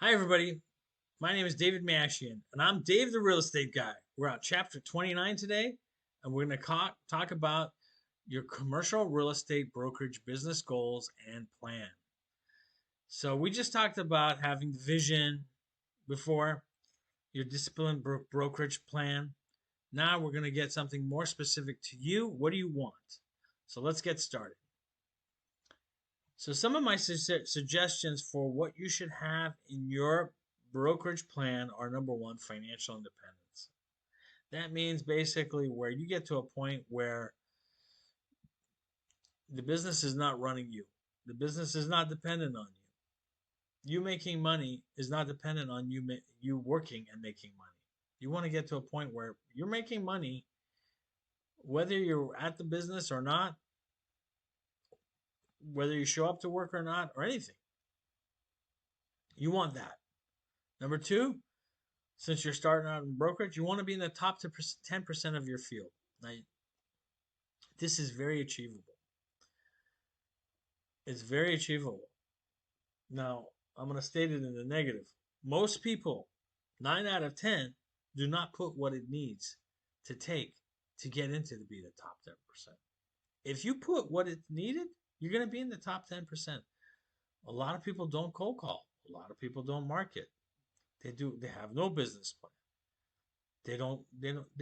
Hi, everybody. My name is David Mashian, and I'm Dave the Real Estate Guy. We're on chapter 29 today, and we're going to talk about your commercial real estate brokerage business goals and plan. So, we just talked about having the vision before, your disciplined brokerage plan. Now, we're going to get something more specific to you. What do you want? So, let's get started. So, some of my suggestions for what you should have in your brokerage plan are number one, financial independence. That means basically where you get to a point where the business is not running you, the business is not dependent on you. You making money is not dependent on you working and making money. You want to get to a point where you're making money whether you're at the business or not, whether you show up to work or not, or anything. You want that. Number two, since you're starting out in brokerage, you want to be in the top 10% of your field. Now, this is very achievable. It's very achievable. Now, I'm going to state it in the negative. Most people, 9 out of 10, do not put what it needs to take to get into to be the top 10%. If you put what it's needed, you're going to be in the top 10%. A lot of people don't cold call. A lot of people don't market. They have no business plan. They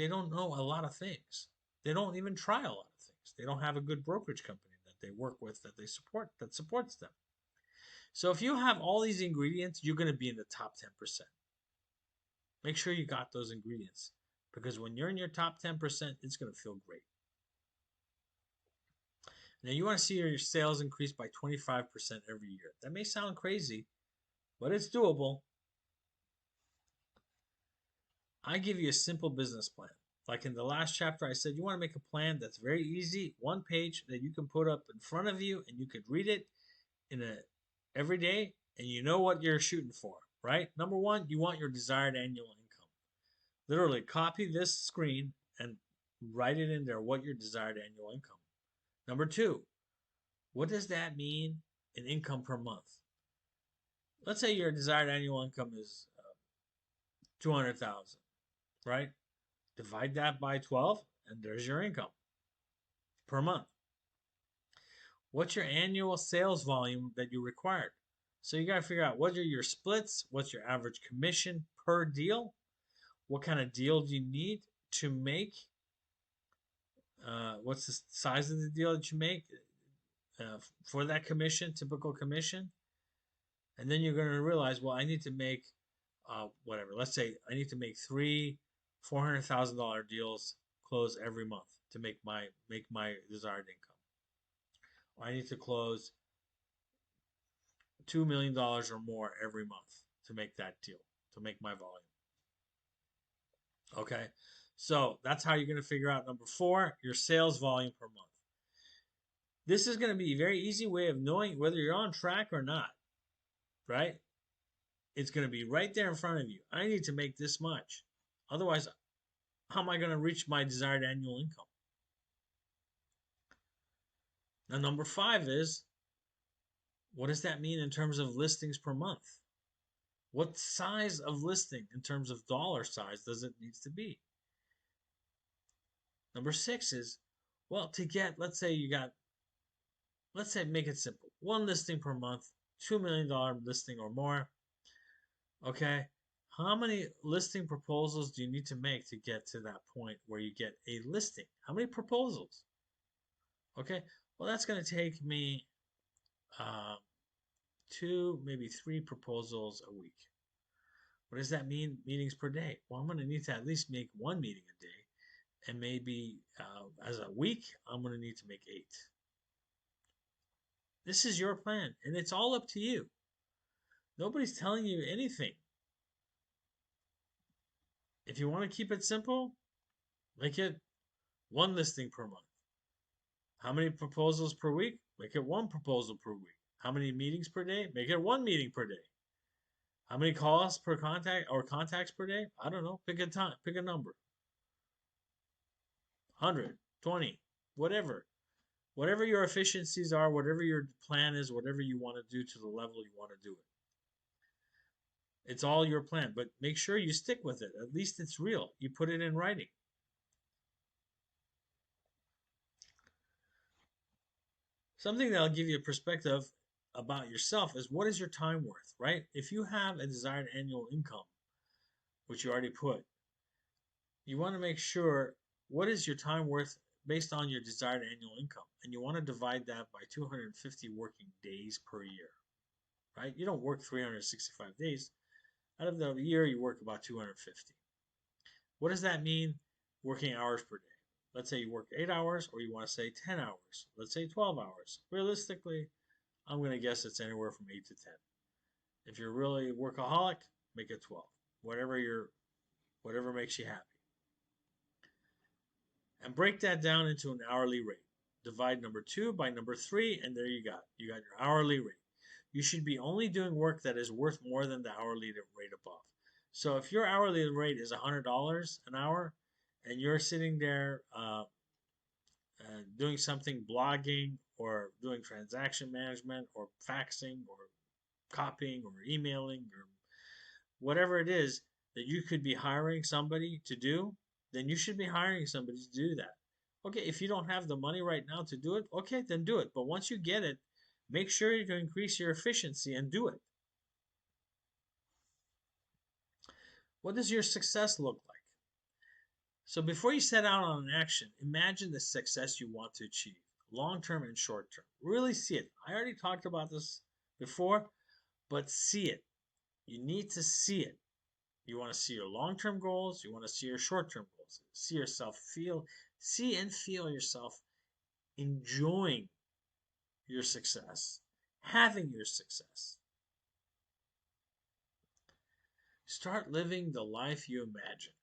don't know a lot of things. They don't even try a lot of things. They don't have a good brokerage company that they work with that supports them. So if you have all these ingredients, you're going to be in the top 10%. Make sure you got those ingredients because when you're in your top 10%, it's going to feel great. Now you want to see your sales increase by 25% every year. That may sound crazy, but it's doable. I give you a simple business plan. Like in the last chapter, I said you want to make a plan that's very easy, one page that you can put up in front of you and you could read it every day and you know what you're shooting for, right? Number one, you want your desired annual income. Literally copy this screen and write it in there what your desired annual income. Number two, what does that mean in income per month? Let's say your desired annual income is 200,000, right? Divide that by 12 and there's your income per month. What's your annual sales volume that you required? So you got to figure out what are your splits, what's your average commission per deal, what kind of deal do you need to make, what's the size of the deal that you make for that commission, typical commission, and then you're going to realize, well, I need to make whatever. Let's say I need to make three $400,000 deals close every month to make my desired income. Or I need to close $2 million or more every month to make that deal, to make my volume. Okay, so that's how you're going to figure out number four, your sales volume per month. This is going to be a very easy way of knowing whether you're on track or not, right? It's going to be right there in front of you. I need to make this much. Otherwise, how am I going to reach my desired annual income? Now, number five is, what does that mean in terms of listings per month? What size of listing in terms of dollar size does it need to be? Number six is, well, to get, let's say make it simple. One listing per month, $2 million listing or more. Okay. How many listing proposals do you need to make to get to that point where you get a listing? How many proposals? Okay. Well, that's going to take me two, maybe three proposals a week. What does that mean? Meetings per day. Well, I'm going to need to at least make one meeting a day. And maybe as a week, I'm going to need to make 8. This is your plan, and it's all up to you. Nobody's telling you anything. If you want to keep it simple, make it one listing per month. How many proposals per week? Make it one proposal per week. How many meetings per day? Make it one meeting per day. How many calls per contact or contacts per day? I don't know. Pick a time. Pick a number. 100, 20, whatever. Whatever your efficiencies are, whatever your plan is, whatever you want to do to the level you want to do it. It's all your plan, but make sure you stick with it. At least it's real. You put it in writing. Something that'll give you a perspective about yourself is, what is your time worth, right? If you have a desired annual income, which you already put, you want to make sure what is your time worth based on your desired annual income. And you want to divide that by 250 working days per year, right? You don't work 365 days. Out of the year, you work about 250. What does that mean working hours per day? Let's say you work 8 hours, or you want to say 10 hours. Let's say 12 hours. Realistically, I'm going to guess it's anywhere from 8 to 10. If you're really workaholic, make it 12. Whatever makes you happy. And break that down into an hourly rate. Divide number 2 by number 3, and there you got. You got your hourly rate. You should be only doing work that is worth more than the hourly rate above. So if your hourly rate is $100 an hour, and you're sitting there doing something, blogging, or doing transaction management, or faxing, or copying, or emailing, or whatever it is that you could be hiring somebody to do, then you should be hiring somebody to do that. Okay, if you don't have the money right now to do it, okay, then do it. But once you get it, make sure you increase your efficiency and do it. What does your success look like? So before you set out on an action, imagine the success you want to achieve, long-term and short-term. Really see it. I already talked about this before, but see it. You need to see it. You want to see your long-term goals. You want to see your short-term goals. See yourself see and feel yourself enjoying your success, having your success. Start living the life you imagine.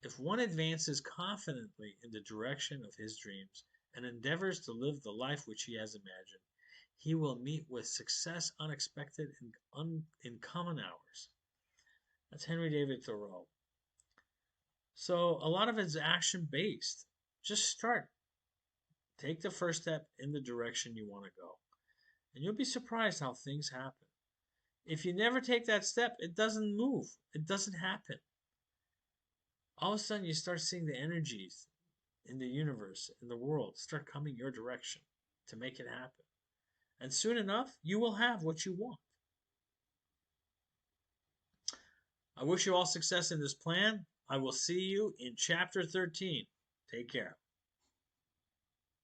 If one advances confidently in the direction of his dreams and endeavors to live the life which he has imagined, he will meet with success unexpected in common hours. That's Henry David Thoreau. So a lot of it's action-based. Just start. Take the first step in the direction you want to go. And you'll be surprised how things happen. If you never take that step, it doesn't move. It doesn't happen. All of a sudden, you start seeing the energies in the universe, in the world, start coming your direction to make it happen. And soon enough, you will have what you want. I wish you all success in this plan. I will see you in chapter 13. Take care.